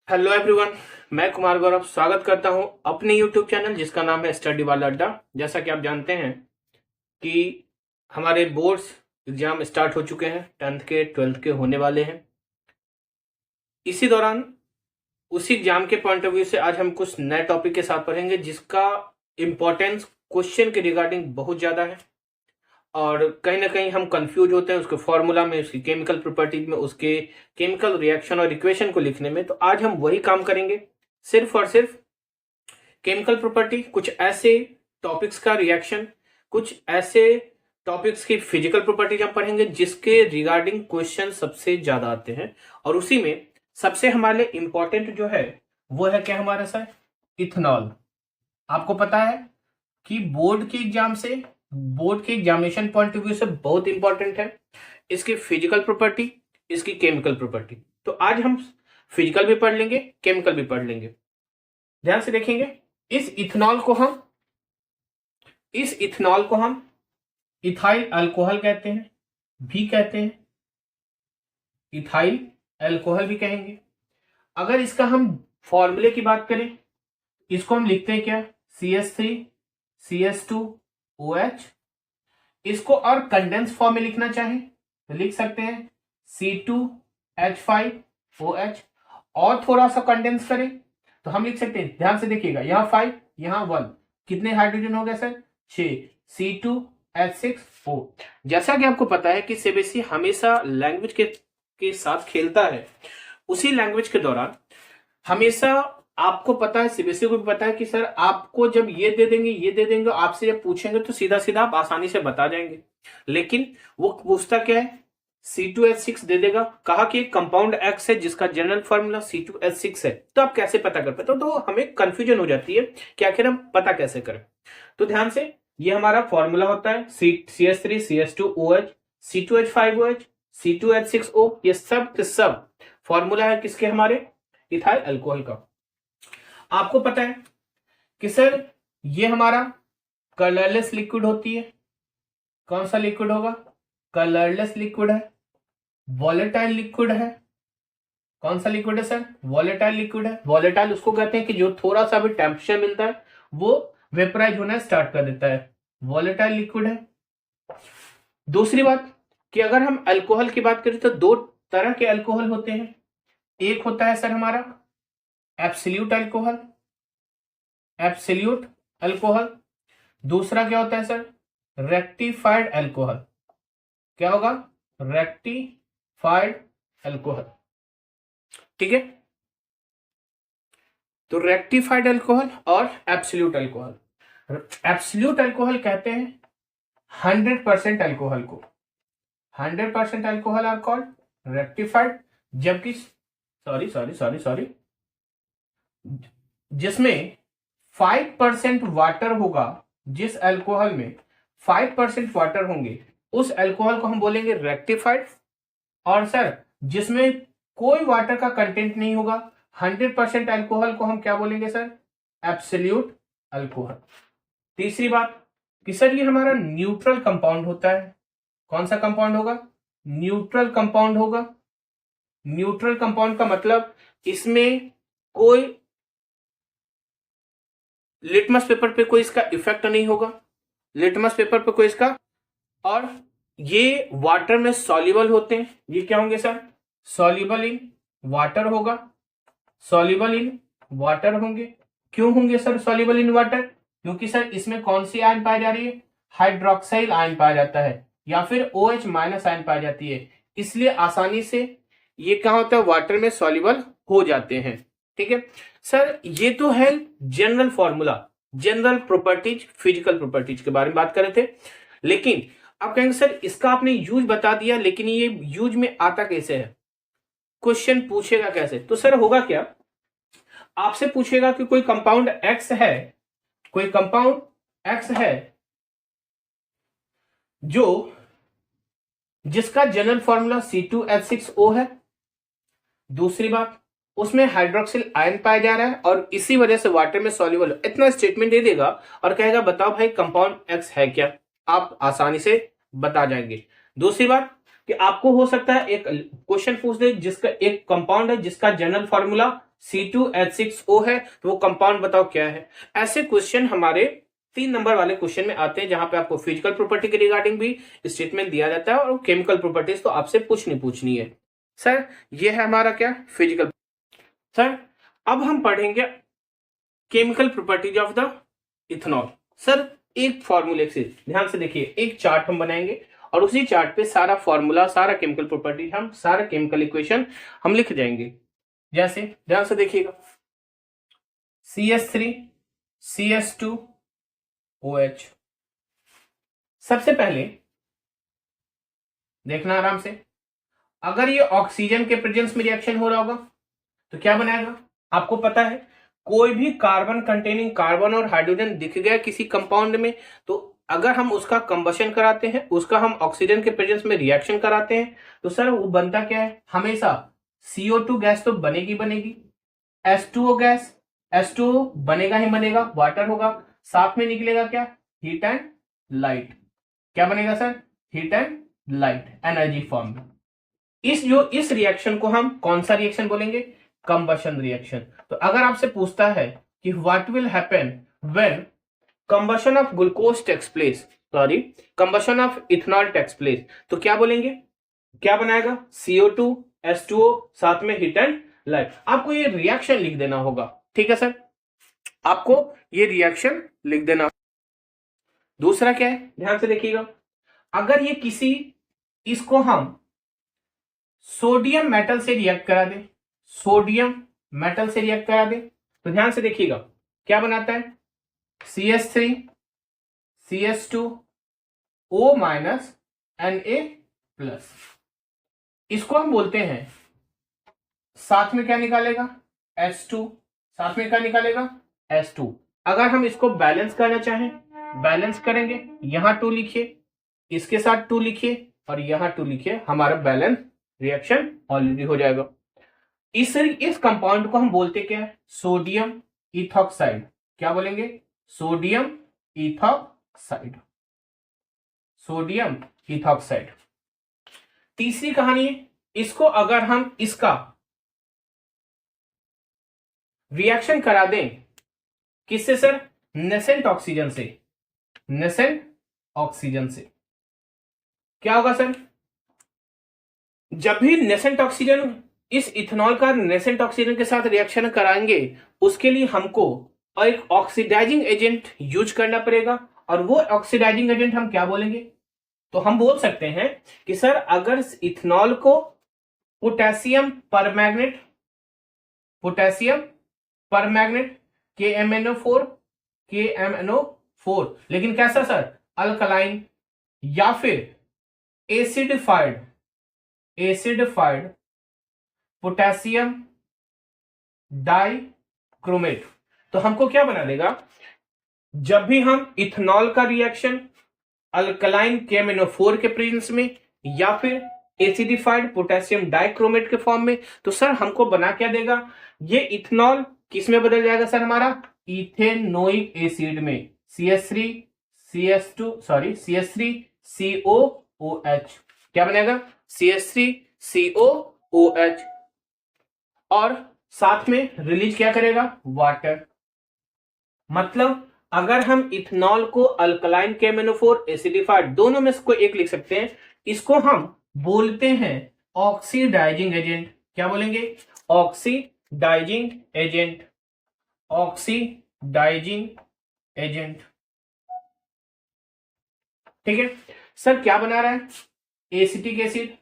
Hello everyone. मैं कुमार गौरव स्वागत करता हूं अपने यूट्यूब चैनल जिसका नाम है स्टडी वाला अड्डा। जैसा कि आप जानते हैं कि हमारे बोर्ड्स एग्जाम स्टार्ट हो चुके हैं, 10th के 12th के होने वाले हैं। इसी दौरान उसी एग्जाम के पॉइंट ऑफ व्यू से आज हम कुछ नए टॉपिक के साथ पढ़ेंगे जिसका इम्पोर्टेंस क्वेश्चन के रिगार्डिंग बहुत ज़्यादा है और कहीं ना कहीं हम कंफ्यूज होते हैं उसके फॉर्मूला में, उसकी केमिकल प्रॉपर्टीज में, उसके केमिकल रिएक्शन और इक्वेशन को लिखने में। तो आज हम वही काम करेंगे, सिर्फ और सिर्फ केमिकल प्रॉपर्टी, कुछ ऐसे टॉपिक्स का रिएक्शन, कुछ ऐसे टॉपिक्स की फिजिकल प्रॉपर्टीज हम पढ़ेंगे जिसके रिगार्डिंग क्वेश्चन सबसे ज्यादा आते हैं। और उसी में सबसे हमारे लिए इंपॉर्टेंट जो है वो है क्या हमारे साथ, इथेनॉल। आपको पता है कि बोर्ड के एग्जामिनेशन पॉइंट ऑफ व्यू से बहुत इंपॉर्टेंट है इसकी फिजिकल प्रॉपर्टी, इसकी केमिकल प्रॉपर्टी। तो आज हम फिजिकल भी पढ़ लेंगे, केमिकल भी पढ़ लेंगे। ध्यान से देखेंगे। इस इथेनॉल को हम इथाइल अल्कोहल कहते हैं, भी कहते हैं, इथाइल अल्कोहल भी कहेंगे। अगर इसका हम फॉर्मूले की बात करें, इसको हम लिखते हैं क्या, CH3CH2OH। इसको और कंडेंस फॉर्म में लिखना चाहें तो लिख सकते हैं C2H5OH। और थोड़ा सा कंडेंस करें तो हम लिख सकते हैं, ध्यान से देखिएगा, यहाँ 5 यहाँ 1, कितने हाइड्रोजन हो गए सर, 6, C2H6O। जैसा कि आपको पता है कि सीबीएसई हमेशा लैंग्वेज के साथ खेलता है। उसी लैंग्वेज के दौरान हमेशा आपको पता है, सीबीएसई को भी पता है कि सर आपको जब ये दे देंगे, आपसे जब पूछेंगे तो सीधा सीधा आप आसानी से बता जाएंगे। लेकिन वो पूछता क्या है, C2H6 दे देगा, कहा कि एक कंपाउंड X है जिसका जनरल फॉर्मूला C2H6 है। तो आप कैसे पता कर पाते हो, तो हमें कंफ्यूजन हो जाती है कि आखिर हम पता कैसे करें। तो ध्यान से, ये हमारा फॉर्मूला होता है CH3CH2OH, C2H5OH, C2H6O। ये सब फॉर्मूला है किसके, हमारे इथाइल अल्कोहल का। आपको पता है कि सर ये हमारा कलरलेस लिक्विड होती है। कौन सा लिक्विड होगा, कलरलेस लिक्विड है, वॉलेटाइल लिक्विड है। कौन सा लिक्विड है सर, वॉलेटाइल लिक्विड है। वॉलेटाइल उसको कहते हैं कि जो थोड़ा सा भी टेम्परेचर मिलता है वो वेपराइज होना स्टार्ट कर देता है, वॉलेटाइल लिक्विड है। दूसरी बात कि अगर हम अल्कोहल की बात करें तो दो तरह के अल्कोहल होते हैं। एक होता है सर हमारा एब्सोल्यूट अल्कोहल, दूसरा क्या होता है सर, रेक्टिफाइड अल्कोहल। क्या होगा, रेक्टिफाइड अल्कोहल। ठीक है, तो रेक्टिफाइड अल्कोहल और एब्सोल्यूट अल्कोहल। एब्सोल्यूट अल्कोहल कहते हैं 100% अल्कोहल को, 100% अल्कोहल आर कॉल्ड रेक्टिफाइड। जबकि सॉरी जिसमें 5% वाटर होगा, जिस अल्कोहल में 5% वाटर होंगे उस अल्कोहल को हम बोलेंगे रेक्टिफाइड। और सर जिसमें कोई वाटर का कंटेंट नहीं होगा, 100% अल्कोहल को हम क्या बोलेंगे सर, एब्सोल्यूट अल्कोहल। तीसरी बात कि सर ये हमारा न्यूट्रल कंपाउंड होता है। कौन सा कंपाउंड होगा, न्यूट्रल कंपाउंड होगा। न्यूट्रल कंपाउंड का मतलब इसमें कोई लिटमस पेपर पे कोई इसका इफेक्ट नहीं होगा, लिटमस पेपर पे कोई इसका, और ये वाटर में सॉल्युबल होते हैं। ये क्या होंगे सर, सॉल्युबल इन वाटर होगा, सॉल्युबल इन वाटर होंगे। क्यों होंगे सर सॉल्युबल इन वाटर, क्योंकि सर इसमें कौन सी आयन पाई जा रही है, हाइड्रोक्साइल आयन पाया जाता है या फिर OH माइनस आयन पाई जाती है, इसलिए आसानी से ये क्या होता है, वाटर में सॉल्युबल हो जाते हैं। ठीक है सर, ये तो है general formula, general properties, physical properties के बारे में बात कर रहे थे। लेकिन आप कहेंगे सर इसका आपने यूज बता दिया, लेकिन ये यूज में आता कैसे है, क्वेश्चन पूछेगा कैसे। तो सर होगा क्या, आपसे पूछेगा कि कोई कंपाउंड X है, कोई कंपाउंड X है जो जिसका जनरल फॉर्मूला C2H6O है। दूसरी बात, उसमें हाइड्रोक्सिल आयन पाया जा रहा है और इसी वजह से वाटर में सॉल्युबल। इतना स्टेटमेंट दे देगा और कहेगा बताओ भाई कंपाउंड X है क्या, आप आसानी से बता जाएंगे। दूसरी बात कि आपको हो सकता है एक क्वेश्चन पूछ दे जिसका एक कंपाउंड है जिसका जनरल फॉर्मूला C2H6O है, तो वो कंपाउंड बताओ क्या है। ऐसे क्वेश्चन हमारे 3 नंबर वाले क्वेश्चन में आते हैं, जहां पे आपको फिजिकल प्रॉपर्टी के रिगार्डिंग भी स्टेटमेंट दिया जाता है और केमिकल प्रॉपर्टीज तो आपसे पूछनी है। सर ये है हमारा क्या, फिजिकल। सर अब हम पढ़ेंगे chemical properties of the ethanol. Sir एक फॉर्मूले से ध्यान से देखिए, एक चार्ट हम बनाएंगे और उसी चार्ट पे सारा फॉर्मूला, सारा केमिकल प्रॉपर्टी, हम सारा केमिकल इक्वेशन हम लिख जाएंगे। जैसे ध्यान से देखिएगा, CH3 CH2 OH। सबसे पहले देखना आराम से, अगर ये ऑक्सीजन के प्रेजेंस में रिएक्शन हो रहा होगा तो क्या बनाएगा, आपको पता है कोई भी कार्बन कंटेनिंग, कार्बन और हाइड्रोजन दिख गया किसी कंपाउंड में, तो अगर हम उसका कंबशन कराते हैं, उसका हम ऑक्सीजन के प्रेजेंस में रिएक्शन कराते हैं, तो सर वो बनता क्या है, हमेशा CO2 गैस तो बनेगी, H2O गैस, H2O बनेगा ही बनेगा, वाटर होगा, साथ में निकलेगा क्या, हीट एंड लाइट। क्या बनेगा sir, heat and light, energy form में। इस रिएक्शन को हम कौन सा रिएक्शन बोलेंगे, कंबशन रिएक्शन। तो अगर आपसे पूछता है कि what will happen when combustion of glucose takes place, sorry combustion of ethanol takes place, तो क्या बोलेंगे, क्या बनाएगा, CO2 H2O साथ में हीट एंड लाइट। आपको ये रिएक्शन लिख देना होगा, ठीक है सर, आपको ये रिएक्शन लिख देना। दूसरा क्या है, ध्यान से देखिएगा, अगर ये किसी, इसको हम सोडियम मेटल से रिएक्ट करा दे, सोडियम मेटल से रिएक्ट करा दे, तो ध्यान से देखिएगा क्या बनाता है, CH3 CH2 O minus Na plus. इसको हम बोलते हैं, साथ में क्या निकालेगा, H2, साथ में क्या निकालेगा, H2। अगर हम इसको बैलेंस करना चाहें, बैलेंस करेंगे, यहां 2 लिखिए, इसके साथ 2 लिखिए और यहां 2 लिखिए, हमारा बैलेंस रिएक्शन ऑलरेडी हो जाएगा। इस कंपाउंड को हम बोलते क्या है, सोडियम इथॉक्साइड। क्या बोलेंगे, सोडियम इथॉक्साइड, सोडियम इथॉक्साइड। तीसरी कहानी है, इसको अगर हम इसका रिएक्शन करा दें, किससे सर, नेसेंट ऑक्सीजन से, नेसेंट ऑक्सीजन से, क्या होगा सर, जब भी नेसेंट ऑक्सीजन, इस इथेनॉल का नेसेंट ऑक्सीजन के साथ रिएक्शन कराएंगे, उसके लिए हमको एक ऑक्सीडाइजिंग एजेंट यूज करना पड़ेगा, और वो ऑक्सीडाइजिंग एजेंट हम क्या बोलेंगे, तो हम बोल सकते हैं कि सर अगर इथेनॉल को potassium permanganate, potassium permanganate KMNO4, लेकिन कैसा सर, अल्कलाइन, या फिर एसिडिफाइड पोटेशियम डाइक्रोमेट, तो हमको क्या बना देगा, जब भी हम इथेनॉल का रिएक्शन अल्कलाइन KMNO4 के प्रेजेंस में या फिर एसिडिफाइड पोटेशियम डाइक्रोमेट के फॉर्म में, तो सर हमको बना क्या देगा, ये इथेनॉल किस में बदल जाएगा सर, हमारा इथेनोइक एसिड में, CH3COOH। क्या बनेगा, CH3COOH, और साथ में रिलीज क्या करेगा, वाटर। मतलब अगर हम इथेनॉल को अल्कलाइन KMNO4 एसिडिफाइड दोनों में से एक लिख सकते हैं, इसको हम बोलते हैं ऑक्सीडाइजिंग एजेंट। क्या बोलेंगे, ऑक्सीडाइजिंग एजेंट, ऑक्सीडाइजिंग एजेंट, ठीक है सर। क्या बना रहा है, एसिटिक एसिड,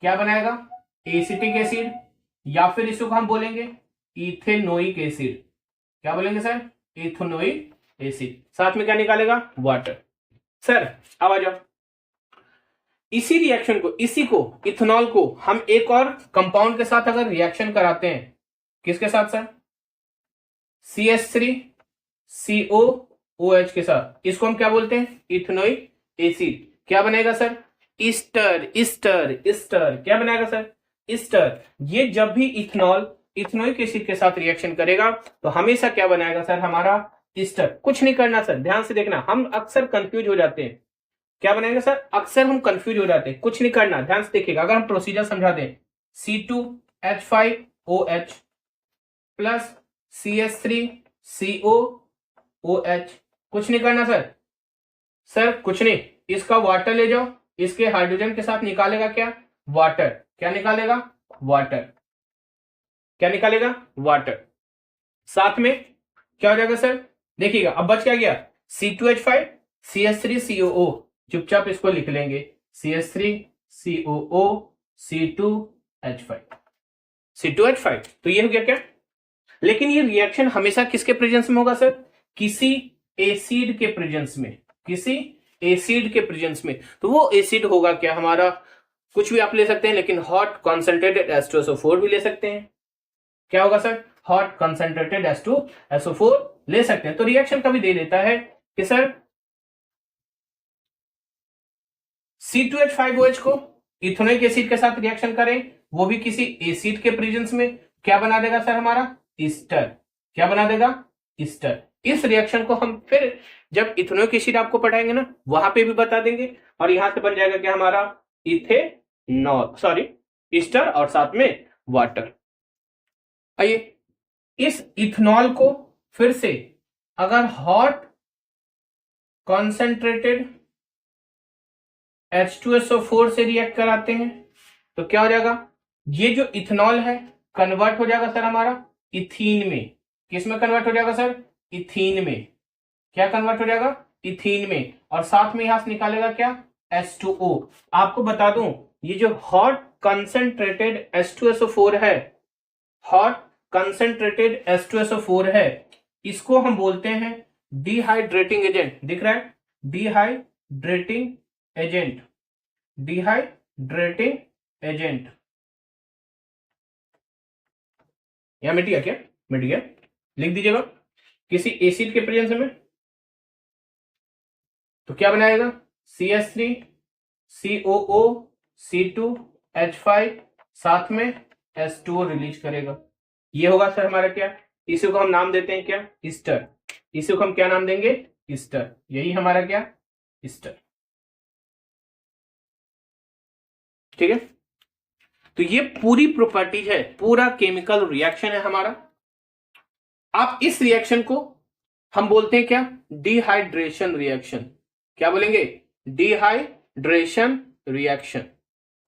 क्या बनाएगा, एसिटिक एसिड, या फिर इसको हम बोलेंगे इथेनोइक एसिड। क्या बोलेंगे सर, इथेनोइक एसिड, साथ में क्या निकालेगा, वाटर। सर अब आ जाओ, इसी रिएक्शन को, इसी को, इथेनॉल को हम एक और कंपाउंड के साथ अगर रिएक्शन कराते हैं, किसके साथ सर, CH3COOH के साथ, इसको हम क्या बोलते हैं, इथेनोइक एसिड। क्या बनेगा सर, ईस्टर, ईस्टर, ईस्टर। क्या बनाएगा सर, ईस्टर। ये जब भी इथेनॉल इथेनोइक एसिड के साथ रिएक्शन करेगा तो हमेशा क्या बनाएगा सर, हमारा ईस्टर। कुछ नहीं करना सर, ध्यान से देखना, हम अक्सर कंफ्यूज हो जाते हैं। क्या बनेगा सर, अक्सर हम कंफ्यूज हो जाते हैं, कुछ नहीं करना, ध्यान से देखिएगा। अगर हम प्रोसीजर समझा दें, C2H5OH, प्लस CH3COOH। कुछ नहीं करना सर कुछ नहीं, इसका वाटर ले जाओ, इसके हाइड्रोजन के साथ निकालेगा क्या, वाटर। क्या निकालेगा, वाटर। क्या निकालेगा, वाटर। साथ में क्या हो जाएगा सर, देखिएगा अब बच क्या गया, C2H5 CH3COO। चुपचाप इसको लिख लेंगे, CH3COO C2H5 C2H5। तो ये हो गया क्या, लेकिन ये रिएक्शन हमेशा किसके प्रेजेंस में होगा सर, किसी एसिड के प्रेजेंस में, किसी एसिड के प्रेजेंस में। तो वो एसिड होगा क्या हमारा, कुछ भी आप ले सकते हैं, लेकिन हॉट कॉन्सेंट्रेटेड H2SO4 भी ले सकते हैं। क्या होगा सर, हॉट कॉन्सेंट्रेटेड H2SO4 ले सकते हैं। तो रिएक्शन कभी दे देता है कि सर C2H5OH को इथेनोइक एसिड के साथ रिएक्शन करें, वो भी किसी एसिड के प्रेजेंस में, क्या बना देगा सर हमारा, ईस्टर। क्या बना देगा, ईस्टर। इस रिएक्शन को हम फिर जब इथेनोइक एसिड आपको पढ़ाएंगे ना, वहां पे भी बता देंगे, और यहां से बन जाएगा क्या हमारा, इथेनॉल, सॉरी ईस्टर, और साथ में वाटर। आइए इस इथेनॉल को फिर से अगर हॉट कॉन्सेंट्रेटेड H2SO4 से रिएक्ट कराते हैं तो क्या हो जाएगा, ये जो इथेनॉल है कन्वर्ट हो जाएगा सर हमारा इथीन में। किस में कन्वर्ट हो जाएगा सर, इथीन में। क्या कन्वर्ट हो जाएगा, इथीन में। और साथ में यहां से निकालेगा क्या, H2O। आपको बता दूं, ये जो हॉट कंसेंट्रेटेड H2SO4 है, हॉट कंसेंट्रेटेड H2SO4 है, इसको हम बोलते हैं डिहाइड्रेटिंग एजेंट। दिख रहा है, डिहाइड्रेटिंग एजेंट, डिहाइड्रेटिंग एजेंट। यहां मिट गया क्या, मिट गया, लिख दीजिएगा किसी एसिड के प्रेजेंस में, तो क्या बनाएगा, CH3COO C2H5, साथ में H2O रिलीज करेगा। ये होगा सर हमारा क्या, इसी को हम नाम देते हैं क्या, ईस्टर। इसी को हम क्या नाम देंगे, ईस्टर। यही हमारा क्या, ईस्टर। ठीक है, तो ये पूरी प्रॉपर्टीज है, पूरा केमिकल रिएक्शन है हमारा। आप इस रिएक्शन को हम बोलते हैं क्या, डिहाइड्रेशन रिएक्शन। क्या बोलेंगे, डिहाइड्रेशन रिएक्शन।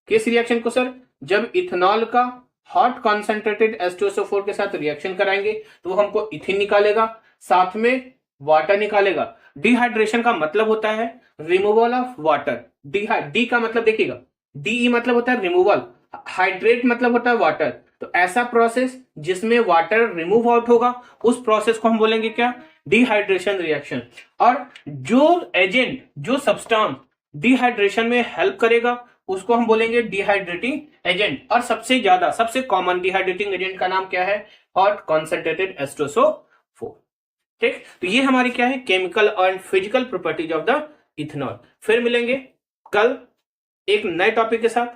किस रिएक्शन को सर, जब इथेनॉल का हॉट कॉन्सेंट्रेटेड H2SO4 के साथ रिएक्शन कराएंगे तो वो हमको इथिन निकालेगा, साथ में वाटर निकालेगा। डिहाइड्रेशन का मतलब होता है रिमूवल ऑफ वाटर। डी का मतलब देखिएगा, DE मतलब होता है रिमूवल, हाइड्रेट मतलब होता है वाटर। तो ऐसा प्रोसेस जिसमें वाटर रिमूव आउट होगा, उस प्रोसेस को हम बोलेंगे क्या, डिहाइड्रेशन रिएक्शन। और जो एजेंट, जो सब्सटेंस डिहाइड्रेशन में हेल्प करेगा, उसको हम बोलेंगे डिहाइड्रेटिंग एजेंट। और सबसे ज्यादा, सबसे कॉमन डिहाइड्रेटिंग एजेंट का नाम क्या है, हॉट कॉन्सेंट्रेटेड H2SO4। ठीक, तो ये हमारी क्या है, chemical and physical properties of the ethanol. फिर मिलेंगे कल एक नए टॉपिक के साथ।